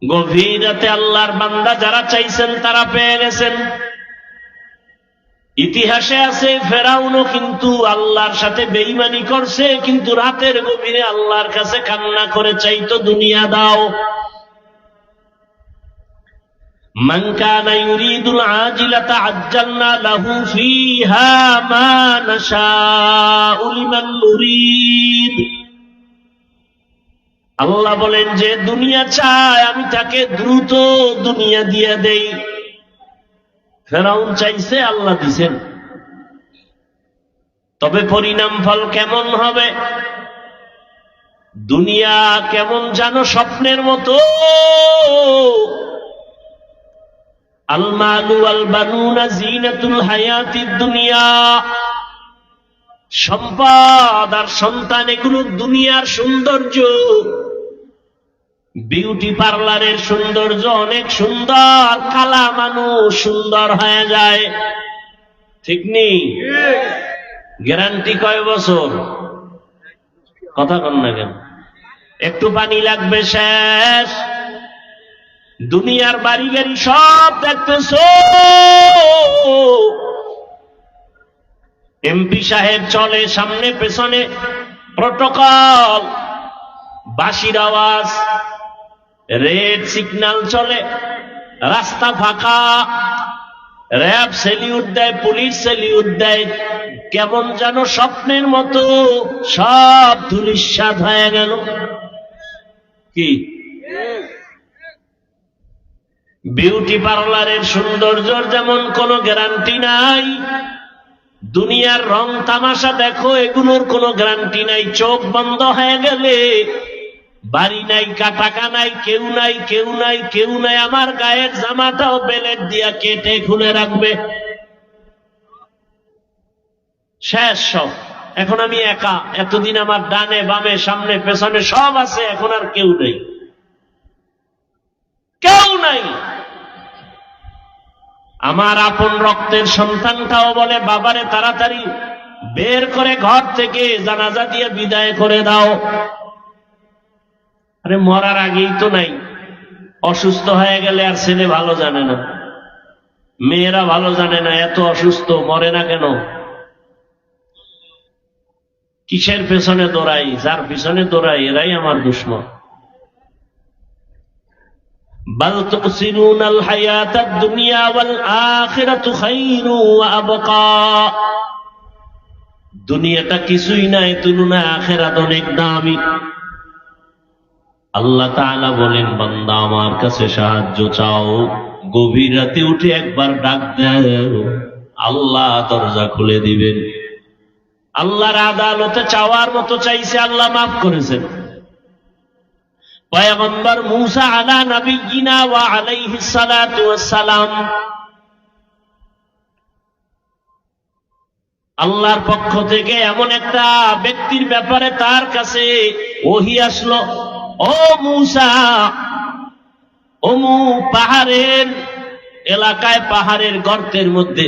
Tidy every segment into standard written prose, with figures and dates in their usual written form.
গভীর রাতে আল্লাহর বান্দা যারা চাইছেন তারা পেয়ে গেছেন। ইতিহাসে আছে ফেরাউনও কিন্তু আল্লাহর সাথে বেঈমানি করছে, কিন্তু রাতের গভীরে আল্লাহর কাছে কান্না করে চাইতো দুনিয়া দাও। মান কানা ইউরিদুল আজিলাতা আজ্জালনা লাহু ফিহা মা নাশাউ লিমান নুরিদ। আল্লাহ বলেন যে দুনিয়া চায় আমি তাকে দ্রুত দুনিয়া দিয়ে দেই। ফেরাউন চাইছে, আল্লাহ দিছেন। তবে পরিণাম ফল কেমন হবে? দুনিয়া কেমন জানো স্বপ্নের মতো। আল মালু ওয়াল বানুনা জিনাতুল হায়াতিদ দুনিয়া। সম্পদ আর সন্তান এগুলো দুনিয়ার সৌন্দর্য। বিউটি পার্লারের সৌন্দর্য অনেক সুন্দর, কালা মানুষ সুন্দর হয়ে যায়, ঠিক নেই? গ্যারান্টি কয় বছর? কথা কন না কেন? একটু পানি লাগবে শেষ। দুনিয়ার বাড়ি গাড়ি সব দেখতেছ, এমপি সাহেব চলে সামনে পেছনে, প্রটোকল, বাঁশির আওয়াজ, রেড সিগন্যাল চলে, রাস্তা ফাঁকা, র্যাব সেলিউট দেয়, পুলিশ সেলিউট দেয়। কেমন যেন স্বপ্নের মতো সব ধূলিসাৎ হয়ে গেল। কি বিউটি পার্লারের সৌন্দর্যের যেমন কোনো গ্যারান্টি নাই, দুনিয়ার রং তামাশা দেখো এগুলোর কোনো গ্যারান্টি নাই। চোখ বন্ধ হয়ে গেলে বাড়ি নাই, টাকা নাই, কেউ নাই, কেউ নাই, কেউ নাই। আমার গায়ের জামাটাও বেলেট দিয়া কেটে খুলে রাখবে, শেষ সব। এখন আমি একা। এতদিন আমার ডানে বামে সামনে পেছনে সব আছে, এখন আর কেউ নেই, কেউ নাই। আমার আপন রক্তের সন্তানটাও বলে বাবারে তাড়াতাড়ি বের করে ঘর থেকে জানাজা দিয়ে বিদায় করে দাও। আরে মরার আগেই তো নাই। অসুস্থ হয়ে গেলে আর ছেলে ভালো জানে না, মেয়েরা ভালো জানে না, এত অসুস্থ মরে না কেন? কিসের পেছনে দৌড়াই? যার পিছনে দৌড়াই এরাই আমার দুশমন। বাল তুসিরুনাল হায়াতাদ দুনিয়া ওয়াল আখিরাতু খায়রু ওয়া আবকা। দুনিয়াটা কিছুই নাই, তুলনায় আখিরাত অনেক দামি। আল্লাহ তাআলা বলেন বান্দা আমার কাছে সাহায্য চাও, গভীর রাতে উঠে একবার ডাক দাও, আল্লাহ দরজা খুলে দিবেন। আল্লাহর আদালতে চাওয়ার মতো চাইছে, আল্লাহ মাফ করেছেন। পয়গম্বর মূসা আলা নবিয়িনা ওয়া আলাইহিস সালাতু ওয়াস সালাম, আল্লাহর পক্ষ থেকে এমন একটা ব্যক্তির ব্যাপারে তার কাছে ওহী আসলো, ও মূসা, অমুক পাহাড়ের এলাকায় পাহাড়ের গর্তের মধ্যে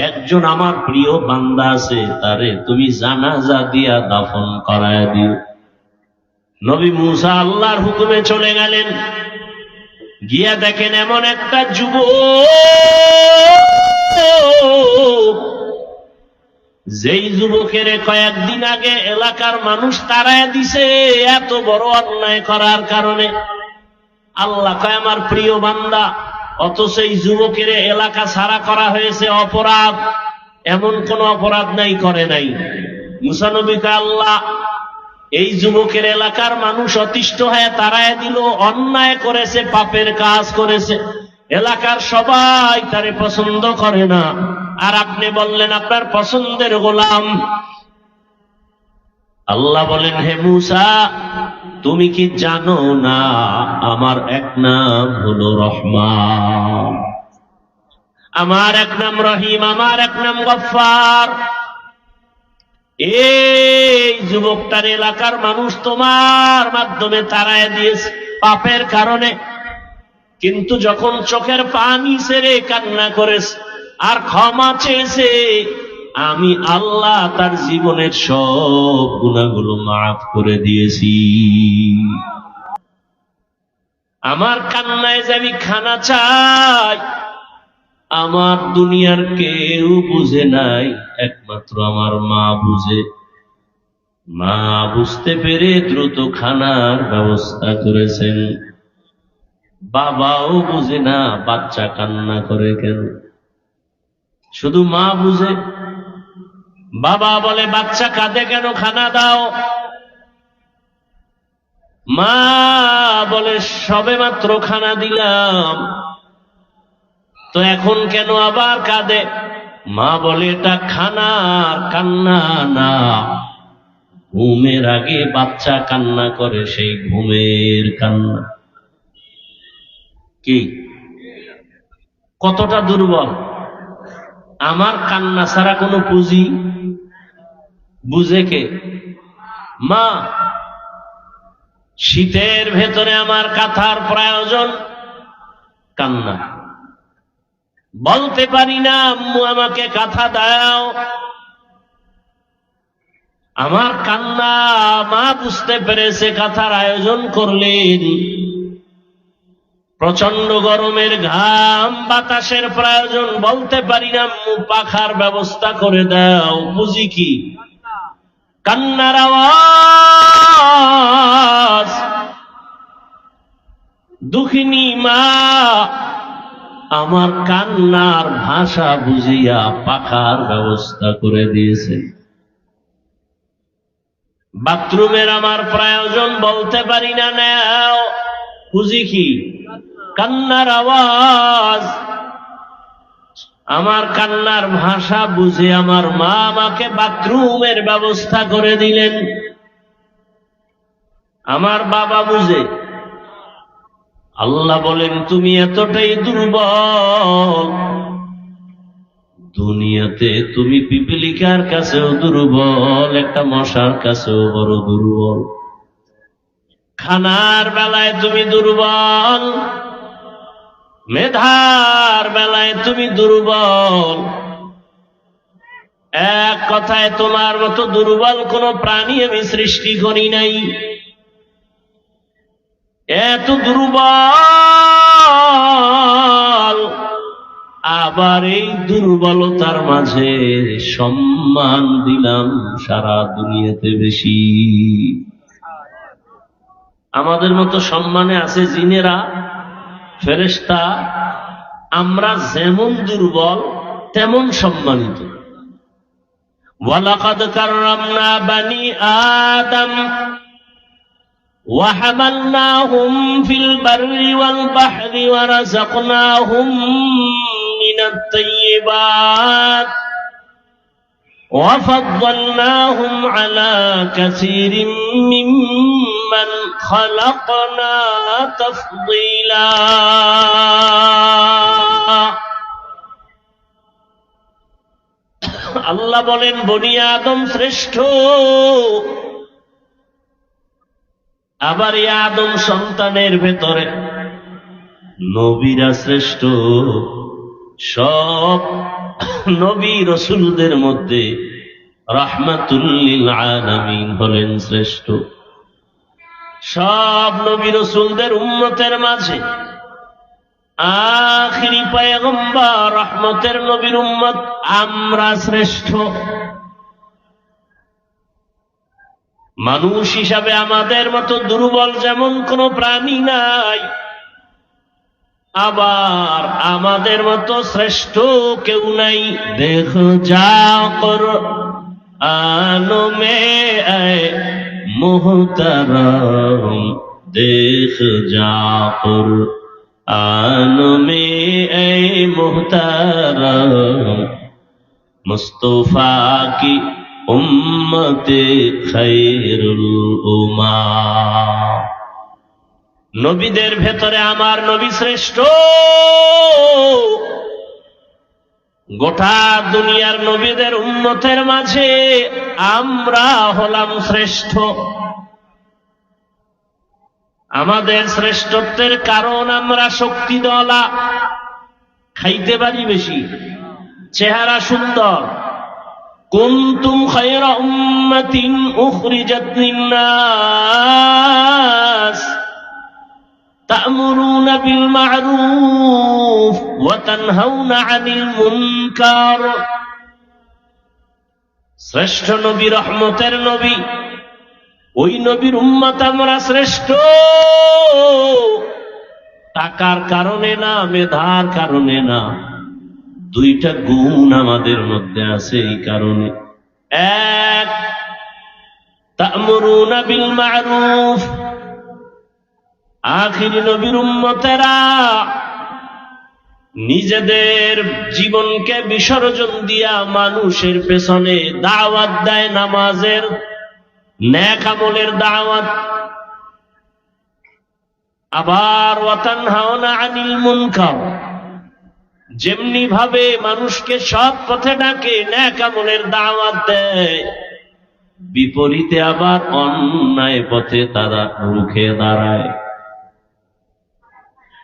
একজন আমার প্রিয় বান্দা আছে, তারে তুমি জানাজা দিয়া দাফন করায় দিও। নবী মূসা আল্লাহর হুকুমে চলে গেলেন। গিয়া দেখেন এমন একটা যুবক, যেই যুবকের কয়েকদিন আগে এলাকার মানুষ তাড়ায় দিছে এত বড় অন্যায় করার কারণে। আল্লাহ কয় আমার প্রিয় বান্দা, অথচ এই যুবকের এলাকা ছাড়া করা হয়েছে অপরাধ। এমন কোন অপরাধ নাই, করে নাই। মূসা নবী কয় আল্লাহ এই যুবকের এলাকার মানুষ অতিষ্ঠ হয়ে তাড়ায় দিল, অন্যায় করেছে, পাপের কাজ করেছে, এলাকার সবাই তারে পছন্দ করে না, আর আপনি বললেন আপনার পছন্দের গোলাম। আল্লাহ বলেন হে মূসা, তুমি কি জানো না আমার এক নাম হলো রহমান, আমার এক নাম রহিম, আমার এক নাম গফফার। এই যুবকটার এলাকার মানুষ তোমার মাধ্যমে তাড়ায় দিয়েছে পাপের কারণে, কিন্তু যখন চোখের পানি ছেড়ে কান্না করেছে আর ক্ষমা চেয়েছে, আমি আল্লাহ তার জীবনের সব গুনাহগুলো মাফ করে দিয়েছি। আমার কান্নায় যে আমি খানা চাই, আমার দুনিয়ার কেউ বুঝে নাই, একমাত্র আমার মা বুঝে। মা বুঝতে পেরে দ্রুত খানার ব্যবস্থা করেছেন। বাবাও বুঝে না বাচ্চা কান্না করে কেন, শুধু মা বুঝে। বাবা বলে বাচ্চা কাঁদে কেন, খানা দাও। মা বলে সবেমাত্র খানা দিলাম, তো এখন কেন আবার কাঁদে? মা বলে এটা খানার কান্না না, ঘুমের আগে বাচ্চা কান্না করে, সেই ঘুমের কান্না। কি কতটা দুর্বল! আমার কান্না ছাড়া কোনো পুঁজি বুঝে কে? মা। শীতের ভেতরে আমার কাঁথার প্রয়োজন, কান্না। বলতে পারি না আম্মু আমাকে কাঁথা দাও, আমার কান্না। মা বুঝতে পেরেছে, কাঁথার আয়োজন করলেন। প্রচন্ড গরমের ঘাম, বাতাসের প্রয়োজন, বলতে পারি না আম্মু পাখার ব্যবস্থা করে দাও। বুঝি কি? কান্নার আওয়াজ। দুঃখিনী মা আমার কান্নার ভাষা বুঝিয়া পাখার ব্যবস্থা করে দিয়েছেন। বাথরুমের আমার প্রয়োজন, বলতে পারি না, নাও। বুঝি কি? কান্নার আওয়াজ। আমার কান্নার ভাষা বুঝে আমার মা আমাকে বাথরুমের ব্যবস্থা করে দিলেন। আমার বাবা বুঝে। আল্লাহ বলেন তুমি এতটাই দুর্বল, দুনিয়াতে তুমি পিপিলিকার কাছেও দুর্বল, একটা মশার কাছেও বড় দুর্বল। খানার বেলায় তুমি দুর্বল, মেধার বেলায় তুমি দুর্বল। এক কথায় তোমার মতো দুর্বল কোন প্রাণী আমি সৃষ্টি করি নাই। এত দুর্বল, আবার এই দুর্বলতার মাঝে সম্মান দিলাম সারা দুনিয়াতে বেশি। আমাদের মতো সম্মানে আছে জিনেরা, ফেরেশতা। আমরা যেমন দুর্বল তেমন সম্মানিত। ওয়ালাকাদ কাররামনা বানি আদম وحملناهم في البر والبحر ورزقناهم من الطيبات وفضلناهم على كثير ممن خلقنا تفضيلا। আল্লাহ বলেন বনি আদম শ্রেষ্ঠ, আবার এই আদম সন্তানের ভেতরে নবীরা শ্রেষ্ঠ। সব নবী রসুলদের মধ্যে রাহমাতুল লিল আলামিন হলেন শ্রেষ্ঠ। সব নবী রসুলদের উম্মতের মাঝে আখিরি পয়গম্বর রহমতের নবীর উম্মত আমরা শ্রেষ্ঠ। মানুষ হিসাবে আমাদের মতো দুর্বল যেমন কোন প্রাণী নাই, আবার আমাদের মতো শ্রেষ্ঠ কেউ নাই। দেখো যাও কুরআন মে আয়ে মুহতারাম, দেখ যাও কুরআন মে আয়ে মুহতারাম, মুস্তাফা কি উম্মতে খায়রুল উম্মাহ। নবীদের ভেতরে আমার নবী শ্রেষ্ঠ। গোটা দুনিয়ার নবীদের উম্মতের মাঝে আমরা হলাম শ্রেষ্ঠ। আমাদের শ্রেষ্ঠত্বের কারণ আমরা শক্তিধলা, খাইতে পারি বেশি, চেহারা সুন্দর। কুনতুম খায়রা উম্মাতিন উখরিজাত লিন-নাস তা'মুরুনা বিল মা'রুফ ওয়া তানহাউনা আনিল মুনকার। শ্রেষ্ঠ নবী, রহমতের নবী, ওই নবীর উম্মত আমরা শ্রেষ্ঠ। টাকার কারণে না, মেধার কারণে না, দুইটা গুণ আমাদের মধ্যে আছে এই কারণে। এক, তা'মুরুনা বিল মা'রুফ, আখির নবীর উম্মতেরা নিজেদের জীবনকে বিসর্জন দিয়া মানুষের পেছনে দাওয়াত দেয়, নামাজের, নেক আমলের দাওয়াত। আবার ওয়া তানহাউনা আনিল মুনকার, যেমনি ভাবে মানুষকে সৎ পথে ডাকে, নেক আমলের দাওয়াত দেয়, বিপরীতে আবার অন্যায় পথে তারা রুখে দাঁড়ায়।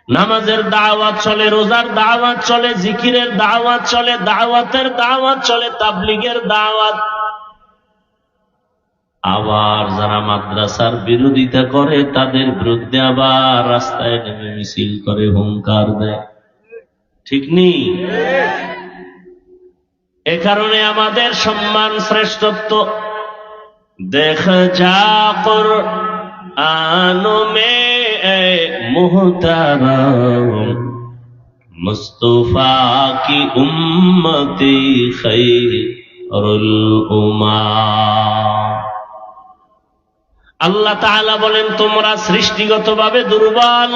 নামাজের দাওয়াত চলে, রোজার দাওয়াত চলে, জিকিরের দাওয়াত চলে, দাওয়াতের দাওয়াত চলে, তাবলীগের দাওয়াত। আবার যারা মাদ্রাসার বিরোধিতা করে তাদের বিরুদ্ধে আবার রাস্তায় নেমে মিছিল করে, হুঙ্কার দেয়। ঠিক নেই? এ কারণে আমাদের সম্মান, শ্রেষ্ঠত্ব দেখ যা কুরআনো মে মুহতারাম মুস্তাফা কি উম্মতি খায়রুল উম্মাহ। আল্লাহ তাআলা বলেন, তোমরা সৃষ্টিগতভাবে দুর্বল,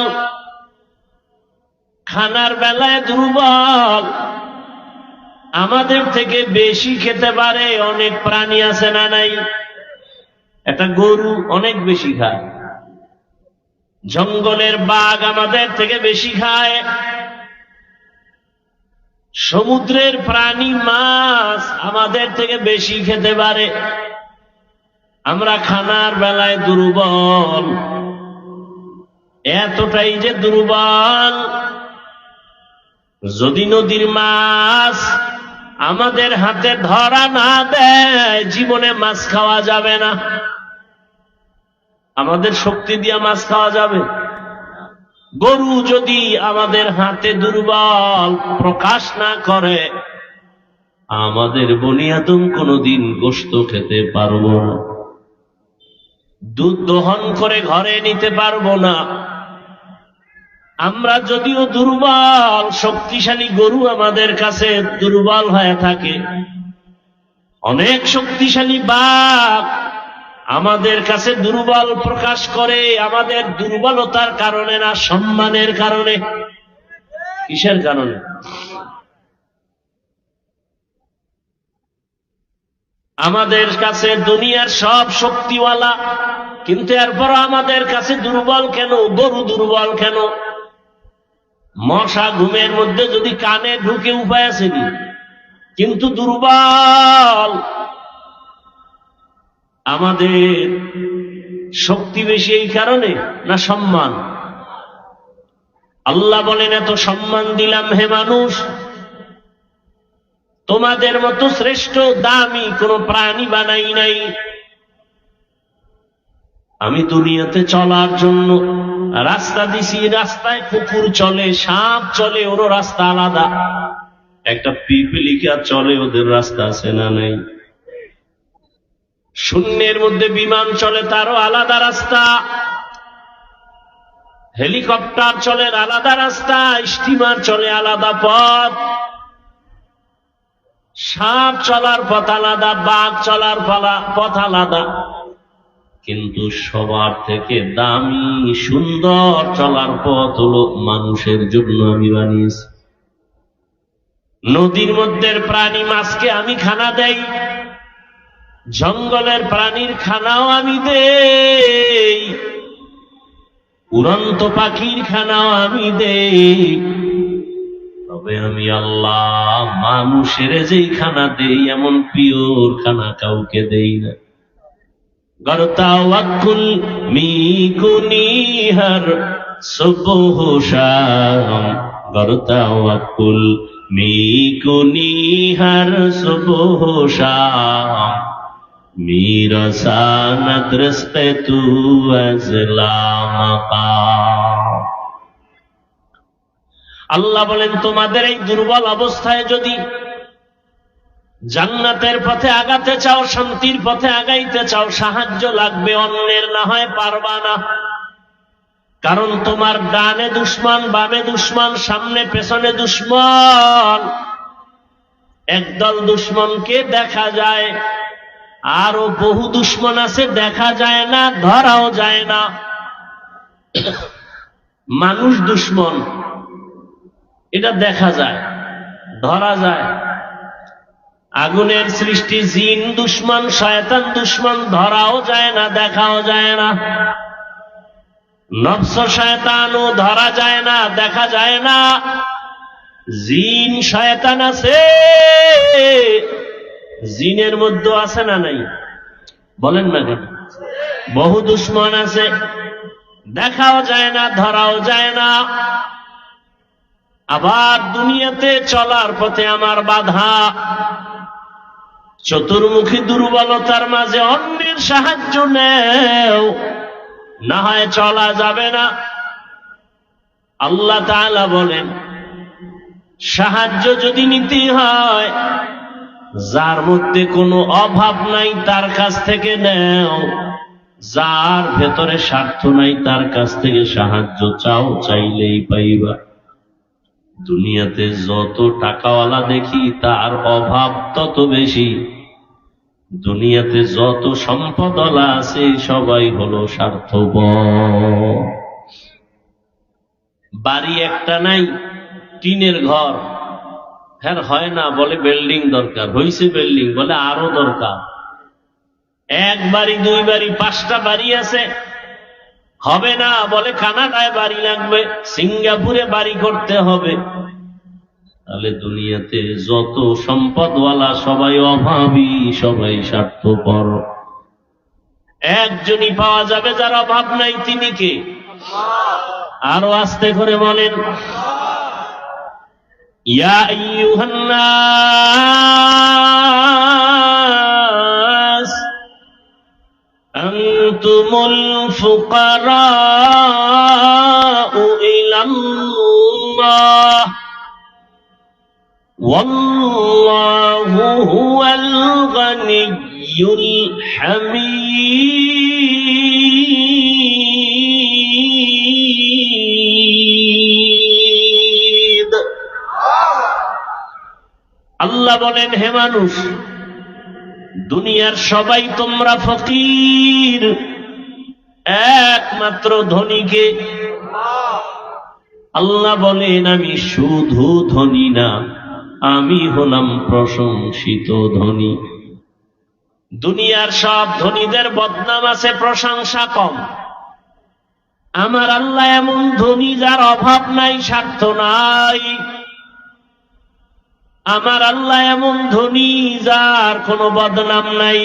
খানার বেলায় দুর্বল। আমাদের থেকে বেশি খেতে পারে অনেক প্রাণী আছে না নাই? একটা গরু অনেক বেশি খায়, জঙ্গলের বাঘ আমাদের থেকে বেশি খায়, সমুদ্রের প্রাণী মাছ আমাদের থেকে বেশি খেতে পারে। আমরা খানার বেলায় দুর্বল, এতটাই যে দুর্বল, যদি নদীর মাছ আমাদের হাতে ধরা না দেয় জীবনে মাছ খাওয়া যাবে না। আমাদের শক্তি দিয়ে মাছ খাওয়া যাবে? গরু যদি আমাদের হাতে দুর্বল প্রকাশ না করে, আমাদের বনি আদম কোনোদিন গোশত খেতে পারবো না, দুধ দহন করে ঘরে নিতে পারবো না। আমরা যদিও দুর্বল, শক্তিশালী গরু আমাদের কাছে দুর্বল হয়ে থাকে, অনেক শক্তিশালী বাঘ আমাদের কাছে দুর্বল প্রকাশ করে, আমাদের দুর্বলতার কারণে না, সম্মানের কারণে। কিসের কারণে? আমাদের কাছে দুনিয়ার সব শক্তিওয়ালা, কিন্তু এরপর আমাদের কাছে দুর্বল কেন? গরু দুর্বল কেন? মশা ঘুমের মধ্যে যদি কানে ঢুকে উপায় আছে কি? কিন্তু দুর্বল। আমাদের শক্তি বেশি এই কারণে না সম্মান? আল্লাহ বলেন, এত সম্মান দিলাম হে মানুষ, তোমাদের মতো শ্রেষ্ঠ দামি কোন প্রাণী বানাই নাই। আমি দুনিয়াতে চলার জন্য রাস্তা দিছি, রাস্তায় কুকুর চলে, সাপ চলে, ওর রাস্তা আলাদা। একটা পিপিলিকা চলে, ওদের রাস্তা আছে না নাই? শূন্যের মধ্যে বিমান চলে, তারও আলাদা রাস্তা। হেলিকপ্টার চলে, আলাদা রাস্তা। স্টিমার চলে, আলাদা পথ। সাপ চলার পথ আলাদা, বাঘ চলার পথ আলাদা। কিন্তু সবার থেকে দামি সুন্দর চলার পথ হলো মানুষের জন্য আমি বানিয়েছি। নদীর মধ্যে প্রাণী মাছকে আমি খানা দেই, জঙ্গলের প্রাণীর খানাও আমি দেই, উড়ন্ত পাখির খানাও আমি দেই। তবে আমি আল্লাহ মানুষের যেই খানা দেই, এমন পিওর খানা কাউকে দেই না। গরতাওয়াক্কুল মিকুনি হর সুবহ শাম, গরতাওয়াক্কুল মিকুনি হর সুবহ শাম, মেরা সানত রস্তে তু আজলা মাকাম। আল্লাহ বলেন তোমাদের এই দুর্বল অবস্থায় যদি জান্নাতের পথে আগাতে চাও, শান্তির পথে আগাইতে চাও, সাহায্য লাগবে অন্যের, না হয় পারবা না। কারণ তোমার ডানে দুশমন, বামে দুশমন, সামনে পেছনে দুশমন। একদল দুশমনকে দেখা যায়, আরো বহু দুশমন আছে দেখা যায় না, ধরাও যায় না। মানুষ দুশমন এটা দেখা যায়, ধরা যায়। আগুনের সৃষ্টি জিন দুশমন, শয়তান দুশমন, ধরাও যায় না, দেখাও যায় না। নফস শয়তানও ধরা যায় না, দেখা যায় না। জিন শয়তান আছে, জিনের মধ্যে আছে না নাই? বলেন না কেন? বহু দুশমন আছে, দেখাও যায় না, ধরাও যায় না। আবার দুনিয়াতে চলার পথে আমার বাধা, চতুর্মুখী দুর্বলতার মাঝে অন্যের সাহায্য নেও, না হয় চলা যাবে না। আল্লাহ তাআলা বলেন সাহায্য যদি নিতে হয়, যার মধ্যে কোনো অভাব নাই তার কাছ থেকে নেও, যার ভেতরে স্বার্থ নাই তার কাছ থেকে সাহায্য চাও, চাইলেই পাইবা। দুনিয়াতে যত টাকাওয়ালা দেখি তার অভাব তত বেশি। দুনিয়াতে যত সম্পদওয়ালা আছে সবাই হলো স্বার্থপর। বাড়ি একটা নাই, টিনের ঘর, হ্যাঁ হয় না, বলে বিল্ডিং দরকার, হইছে বিল্ডিং, বলে আরো দরকার। এক বাড়ি, দুই বাড়ি, 5টা বাড়ি আছে, হবে না, বলে কানাডায় বাড়ি লাগবে, সিঙ্গাপুরে বাড়ি করতে হবে। তাহলে দুনিয়াতে যত সম্পদওয়ালা সবাই অভাবী, সবাই স্বার্থপর। একজনই পাওয়া যাবে যার অভাব নাই, তিনি কে? আরো আস্তে করে বলেন, ইয়া আইয়ুহান নাস আনতুমুল ফুকারাউ ইলাল্লাহ ওয়াল্লাহু হুয়াল গনিয়্যুল হামিদ। আল্লাহ বলেন, হে মানুষ, দুনিয়ার সবাই তোমরা ফকির, একমাত্র ধনীকে। আল্লাহ বলেন, আমি শুধু ধনী না, আমি হলাম প্রশংসিত ধনী। দুনিয়ার সব ধনীদের বদনাম আছে, প্রশংসা কম। আমার আল্লাহ এমন ধনী যার অভাব নাই, স্বার্থ নাই। আমার আল্লাহ এমন ধনী যার কোনো বদনাম নাই।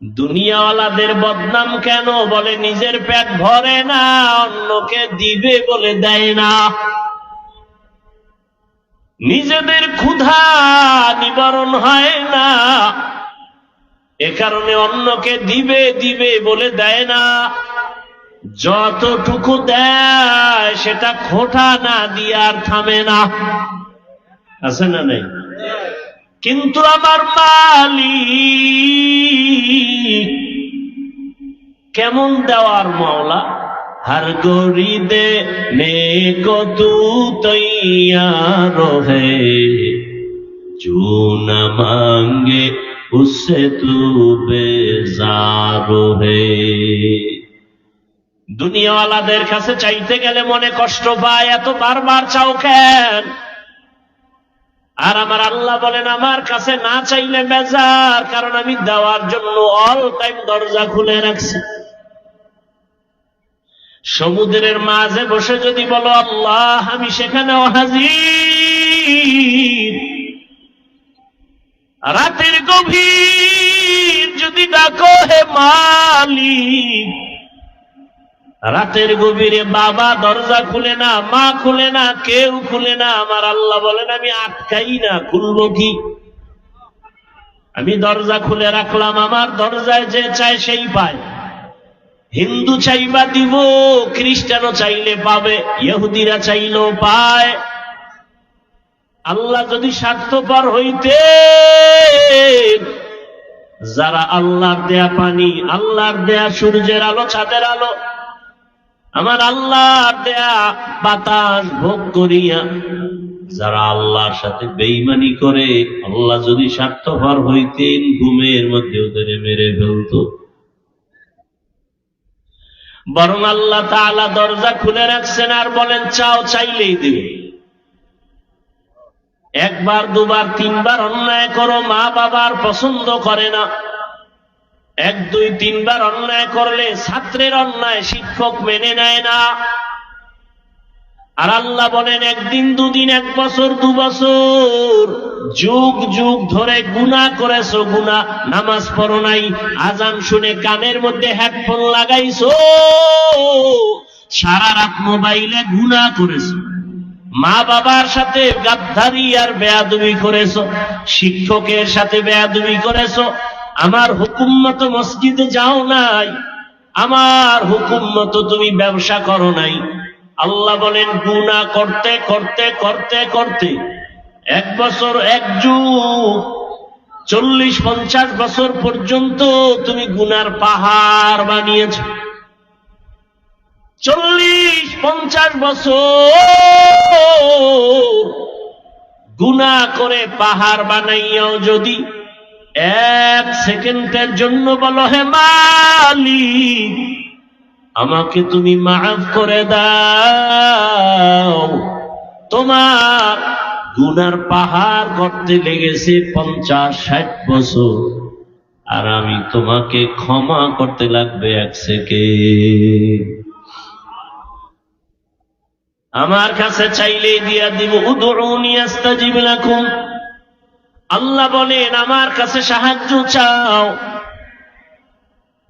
দুনিয়াওয়ালাদের বদনাম কেন? বলে নিজের পেট ভরে না, অন্যকে দিবে বলে দেয় না। নিজেদের ক্ষুধা নিবারণ হয় না, এ কারণে অন্যকে দিবে দিবে বলে দেয় না। যতটুকু দেয় সেটা খোটা না দিয়ে আর থামে না, আছে না নাই? কিন্তু আমার মালিক কেমন দেওয়ার মওলা, हर गोरी देने को तू तैयार है, जो न मांगे उससे तू बेजार है। দুনিয়াওয়ালাদের কাছে চাইতে গেলে মনে কষ্ট পায়, এত বারবার চাও কেন? আর আমার আল্লাহ বলেন, আমার কাছে না চাইলে বেজার, কারণ আমি দেওয়ার জন্য অল টাইম দরজা খুলে রাখছি। সমুদ্রের মাঝে বসে যদি বলো আল্লাহ, আমি সেখানেও হাজির। রাতের গভীর যদি ডাকো হে মালিক, রাতের গভীরে বাবা দরজা খুলে না, মা খুলে না, কেউ খুলে না। আমার আল্লাহ বলেন, আমি আটকাই না, খুলবো কি? আমি দরজা খুলে রাখলাম, আমার দরজায় যে চায় সেই পায়। হিন্দু চাইবা দিব, খ্রিস্টানও চাইলে পাবে, ইহুদিরা চাইলেও পায়। আল্লাহ যদি স্বার্থপর হইতে, যারা আল্লাহর দেয়া পানি, আল্লাহর দেয়া সূর্যের আলো, চাঁদের আলো, আমার আল্লাহর দেয়া বাতাস ভোগ করিয়া যারা আল্লাহর সাথে বেঈমানি করে, আল্লাহ যদি স্বার্থপর হইতেন ঘুমের মধ্যে ওদের মেরে ফেলত। বরং আল্লাহ তাআলা দরজা খুলে রাখছেন আর বলেন চাও, চাইলেই দেবে। একবার দুবার তিনবার অন্যায় করো, মা বাবার পছন্দ করে না। এক দুই তিনবার অন্যায় করলে ছাত্রের অন্যায় শিক্ষক মেনে নেয় না। আর আল্লাহ বলেন একদিন দুদিন, এক বছর দু বছর, যুগ যুগ ধরে গুনাহ করেছো, গুনাহ, নামাজ পড়ো নাই, আজান শুনে কানের মধ্যে হেডফোন লাগাইছো, সারা রাত মোবাইলে গুনাহ করেছো, মা বাবার সাথে গাদ্দারি আর বেয়াদবি করেছো, শিক্ষকের সাথে বেয়াদবি করেছো, আমার হুকুম মতো মসজিদে যাও নাই, আমার হুকুম মতো তুমি ব্যবসা করো নাই। আল্লাহ বলেন গুনাহ করতে করতে করতে করতে এক বছর, এক যুগ, 40-50 বছর পর্যন্ত তুমি গুনার পাহাড় বানিয়েছ। 40-50 বছর গুনাহ করে পাহাড় বানাইয়াও যদি এক সেকেন্ডের জন্য বলো হে মালিক আমাকে তুমি মাফ করে দাও, তোমার গুনার পাহাড় করতে লেগেছে 50-60 বছর, আর আমি তোমাকে ক্ষমা করতে লাগবে 1 সেকেন্ড। আমার কাছে চাইলেই দিয়া দিব। উদউনি আস্তাজিব লাকুম, আল্লাহ বলেন আমার কাছে সাহায্য চাও,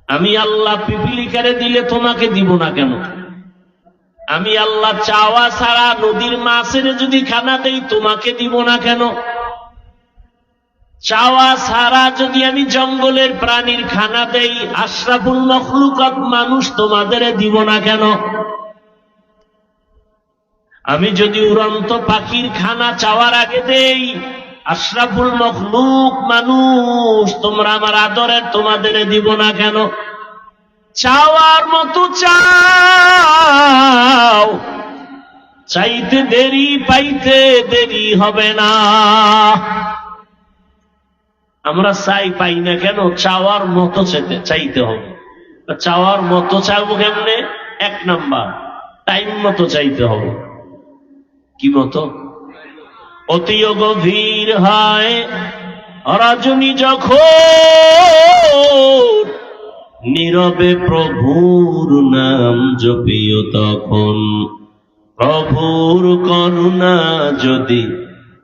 আমি আল্লাহ পিপিলিকারে দিলে তোমাকে দিব না কেন? আমি আল্লাহ চাওয়া ছাড়া নদীর মাছের যদি খানা দেই তোমাকে দিব না কেন? চাওয়া ছাড়া যদি আমি জঙ্গলের প্রাণীর খানা দেই, আশরাফুল মখলুকাত মানুষ, তোমাদের দিব না কেন? আমি যদি উড়ন্ত পাখির খানা চাওয়ার আগে দেই, আশরাফুল মখলুক মানুষ, তোমরা আমার আদরের, তোমাদের দিব না কেন? চাওয়ার মতো চাও, চাইতে দেরি পাইতে দেরি হবে না। আমরা চাই পাই না কেন? চাওয়ার মতো চাইতে হবে। চাওয়ার মতো চাইবো কেমনে? 1 নাম্বার, টাইম মতো চাইতে হবে। কি মতো? অতিও গভীর হয় রজনী যখন, নীরবে প্রভুর নাম জপিও তখন, প্রভুর করুণা যদি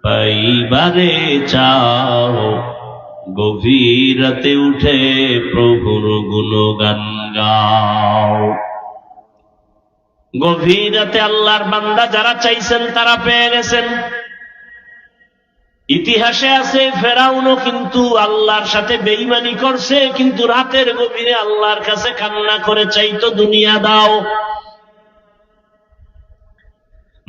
পাইবারে চাও, গভীর রাতে উঠে প্রভুর গুণগান গাও। গভীর রাতে আল্লাহর বান্দা যারা চাইছেন তারা পেয়ে গেছেন। ইতিহাসে আছে ফেরাউনও কিন্তু আল্লাহর সাথে বেঈমানি করছে, কিন্তু রাতের গভীরে আল্লাহর কাছে কান্না করে চাইতো দুনিয়া দাও।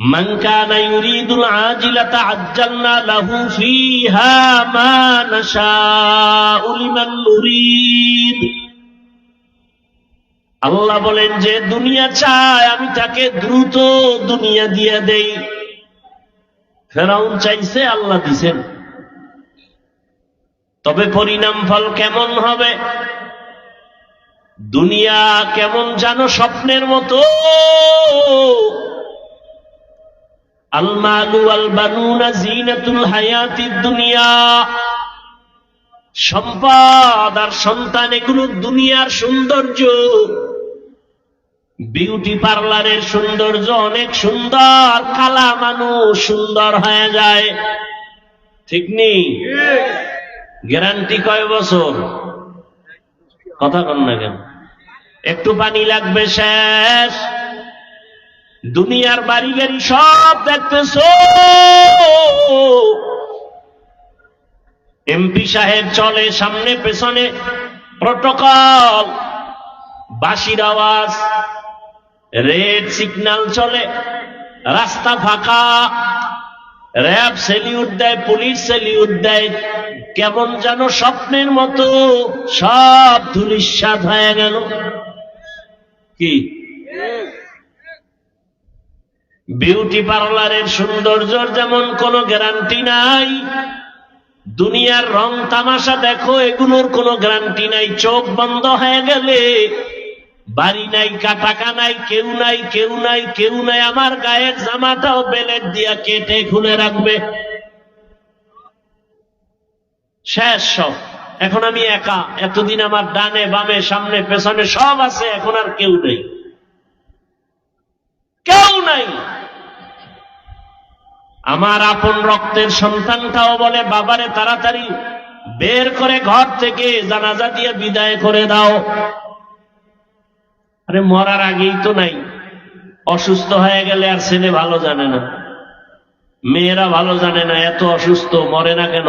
মান কানা ইউরিদুল আজিলাতা আজ্জালনা লাহু ফিহা মা নাশাউ লিমান নুরিদ। আল্লাহ বলেন যে দুনিয়া চায় আমি তাকে দ্রুত দুনিয়া দিয়ে দেই। ফেরাউন চাইছে, আল্লাহ দিছেন। তবে পরিণাম ফল কেমন হবে? দুনিয়া কেমন জানো? স্বপ্নের মতো। আল মালু ওয়াল বানুনা জিনাতুল হায়াতিদ দুনিয়া, সম্পদ আর সন্তান এগুলো দুনিয়ার সৌন্দর্য। বিউটি পার্লারের সৌন্দর্য অনেক সুন্দর, কালা মানুষ সুন্দর হয়ে যায়, ঠিক নেই? গ্যারান্টি কয় বছর? কথা কন না কেন? একটু পানি লাগবে শেষ। দুনিয়ার বাড়ি গাড়ি সব দেখতেছো, এমপি সাহেব চলে সামনে পেছনে, প্রটোকল, বাঁশির আওয়াজ, রেড সিগন্যাল চলে, রাস্তা ফাঁকা, র্যাব সেলিউট দেয়, পুলিশ সেলিউট দেয়, কেমন যেন স্বপ্নের মতো সব ধূলিসাৎ হয়ে গেল। কি বিউটি পার্লারের সৌন্দর্যের যেমন কোনো গ্যারান্টি নাই, দুনিয়ার রং তামাশা দেখো, এগুলোর কোনো গ্যারান্টি নাই। চোখ বন্ধ হয়ে গেলে বাড়ি নাই, টাকা নাই, কেউ নাই, কেউ নাই, কেউ নাই। আমার গায়ের জামাটাও বেলেট দিয়া কেটে খুলে রাখবে, শেষ সব। এখন আমি একা, এতদিন আমার ডানে বামে সামনে পেছনে সব আছে, এখন আর কেউ নেই, কেউ নাই। আমার আপন রক্তের সন্তানটাও বলে, বাবারে তাড়াতাড়ি বের করে ঘর থেকে জানাজা দিয়ে বিদায় করে দাও। আরে মরার আগেই তো নাই। অসুস্থ হয়ে গেলে আর ছেলে ভালো জানে না, মেয়েরা ভালো জানে না, এত অসুস্থ মরে না কেন?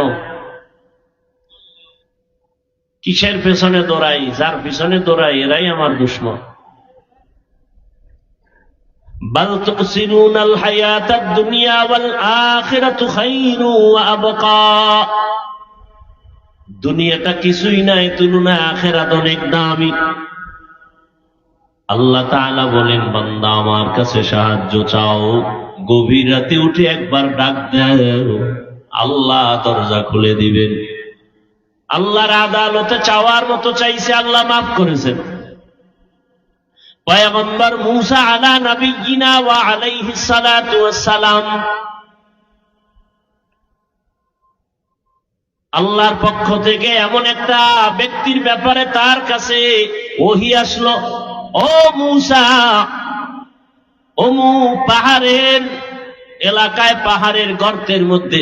কিসের পেছনে দৌড়াই? যার পিছনে দৌড়াই এরাই আমার দুশমন। বাল তুসিরুনাল হায়াতাদ দুনিয়া ওয়াল আখিরাতু খায়রু ওয়া আবকা। দুনিয়াটা কিছুই নাই, তুলনায় আখিরাত অনেক দামি। আল্লাহ তাআলা বলেন, বান্দা আমার কাছে সাহায্য চাও, গভীর রাতে উঠে একবার ডাক দাও, আল্লাহ দরজা খুলে দিবেন। আল্লাহর আদালতে চাওয়ার মতো চাইছে, আল্লাহ মাফ করেছেন। পয়গম্বর মূসা আলা নবিয়িনা ওয়া আলাইহিস সালাতু ওয়াস সালাম, আল্লাহর পক্ষ থেকে এমন একটা ব্যক্তির ব্যাপারে তার কাছে ওহী আসলো, ও মূসা, অমুক পাহাড়ের এলাকায়, পাহাড়ের গর্তের মধ্যে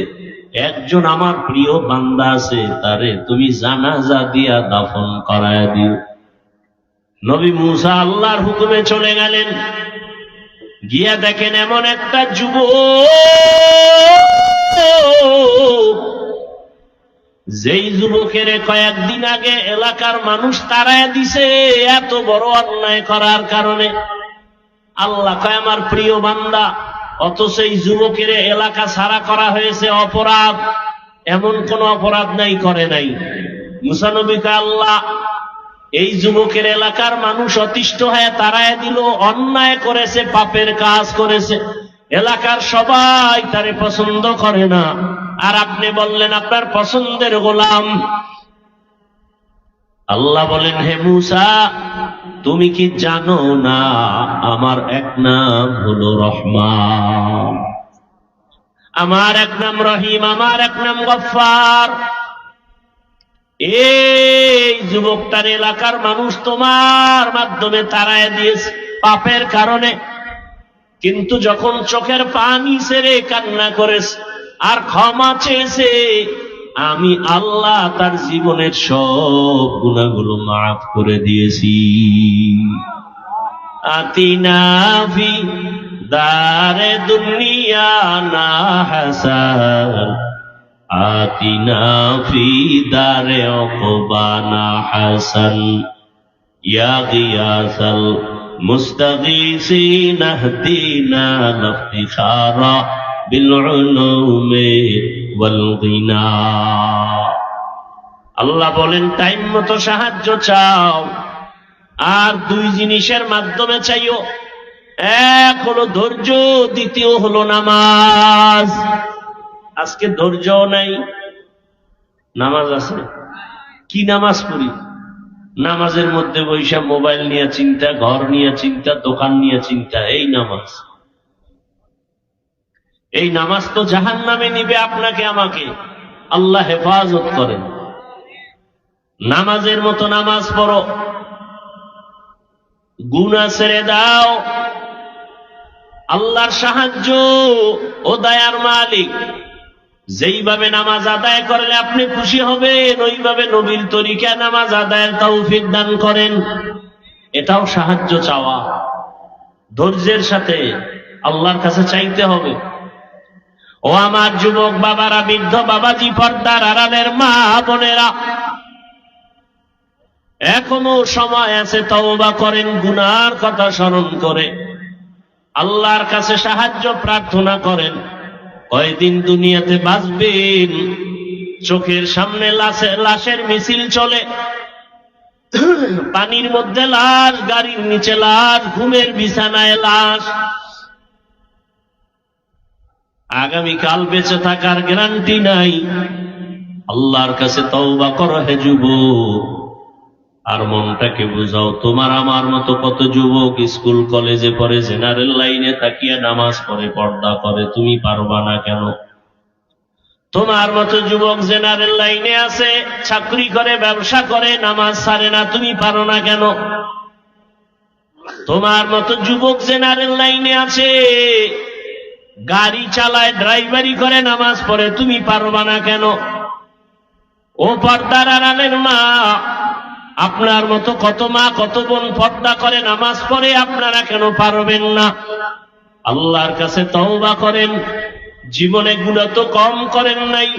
একজন আমার প্রিয় বান্দা আছে, তারে তুমি জানাজা দিয়া দাফন করায় দিও। নবী মূসা আল্লাহর হুকুমে চলে গেলেন, গিয়া দেখেন এমন একটা যুবক, যেই যুবকের কয়েকদিন আগে এলাকার মানুষ তাড়ায় দিছে এত বড় অন্যায় করার কারণে। আল্লাহ কয় আমার প্রিয় বান্দা, অথচ এই যুবকের এলাকা ছাড়া করা হয়েছে অপরাধ, এমন কোন অপরাধ নাই, করে নাই। মূসা নবী কয়, আল্লাহ এই যুবকের এলাকার মানুষ অতিষ্ঠ হয়ে তাড়ায় দিল, অন্যায় করেছে, পাপের কাজ করেছে, এলাকার সবাই তারে পছন্দ করে না, আর আপনি বললেন আপনার পছন্দের গোলাম। আল্লাহ বলেন, হে মূসা, তুমি কি জানো না আমার এক নাম হলো রহমান, আমার এক নাম রহিম, আমার এক নাম গফফার। এই যুবকটার এলাকার মানুষ তোমার মাধ্যমে তাড়ায় দিয়েছে পাপের কারণে, কিন্তু যখন চোখের পানি ছেড়ে কান্না করেছে আর ক্ষমা চেয়েছে, আমি আল্লাহ তার জীবনের সব গুনাহগুলো মাফ করে দিয়েছি। আতিনা ফি দারে দুনিয়া না হাসান, আতিনা ফি দারে উকবা না হাসান, ইয়া গিয়াসাল মুস্তাগীসিন আহদিনা লিফতিখারা বিল উলুমি ওয়াল গিনা। আল্লাহ বলেন, টাইম মতো সাহায্য চাও, আর দুই জিনিসের মাধ্যমে চাইও, এক হলো ধৈর্য, দ্বিতীয় হলো নামাজ। আজকে ধৈর্য নাই, নামাজ আছে, কি নামাজ পড়ি? নামাজের মধ্যে বৈশা মোবাইল নিয়ে চিন্তা, ঘর নিয়ে চিন্তা, দোকান নিয়ে চিন্তা। এই নামাজ, এই নামাজ তো জাহান্নামে নিবে আপনাকে আমাকে। আল্লাহ হেফাজত করেন। নামাজের মতো নামাজ পড়ো, গুনাহ ছেড়ে দাও। আল্লাহর সাহায্য ও দয়ার মালিক, যেইভাবে নামাজ আদায় করলে আপনি খুশি হবেন, ওইভাবে নবীর তরিকা নামাজ আদায়ের তৌফিক দান করেন। এটাও সাহায্য চাওয়া, ধৈর্যের সাথে আল্লাহর কাছে চাইতে হবে। ও আমার যুবক বাবারা, বৃদ্ধ বাবাজি, পর্দার আড়ালের মা বোনেরা, এখনো সময় আছে, তওবা করেন, গুনার কথা স্মরণ করে আল্লাহর কাছে সাহায্য প্রার্থনা করেন। কয়দিন দুনিয়াতে বাঁচবেন? চোখের সামনে লাশের মিছিল চলে, পানির মধ্যে লাশ, গাড়ির নিচে লাশ, ঘুমের বিছানায় লাশ। আগামীকাল বেঁচে থাকার গ্যারান্টি নাই। আল্লাহর কাছে তওবা করো হে যুবক, আর মনটাকে বুঝাও। তোমার আমার মতো কত যুবক স্কুল কলেজে পড়ে, জেনারেল লাইনে তাকিয়ে নামাজ পড়ে, পর্দা করে, তুমি পারবা না কেন? তোমার মতো যুবক জেনারেল লাইনে আছে, চাকরি করে, ব্যবসা করে, নামাজ ছাড়ে না, তুমি পারো না কেন? তোমার মতো যুবক জেনারেল লাইনে আছে, গাড়ি চালায়, ড্রাইভারি করে, নামাজ পড়ে, তুমি পারবা না কেন? ও পর্দার আড়ালের মা, আপনার মতো কত মা কত বোন পর্দা করে, নামাজ পড়ে, আপনারা কেন পারবেন না? আল্লাহর কাছে তওবা করেন। জীবনে গুনাহ তো কম করেন নাই,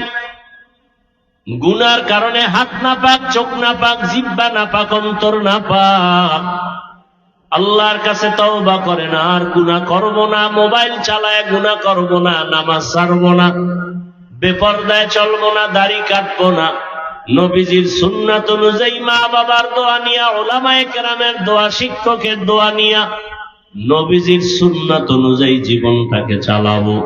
গুনার কারণে হাত না পাক, চোখ না পাক, জিহ্বা না পাক, অন্তর না পাক। আল্লাহর কাছে তওবা করেন, আর গুনাহ করব না, মোবাইল চালায় গুনাহ করব না, নামাজ ছাড়ব না, বেপরদায় চলব না, দাড়ি কাটব না, নবীজির সুন্নাত অনুযায়ী মা বাবার দোয়া নিয়া, উলামায়ে কেরামের দোয়া, শিক্ষকের দোয়া নিয়া, নবীজির সুন্নাত অনুযায়ী জীবনটাকে চালাবো।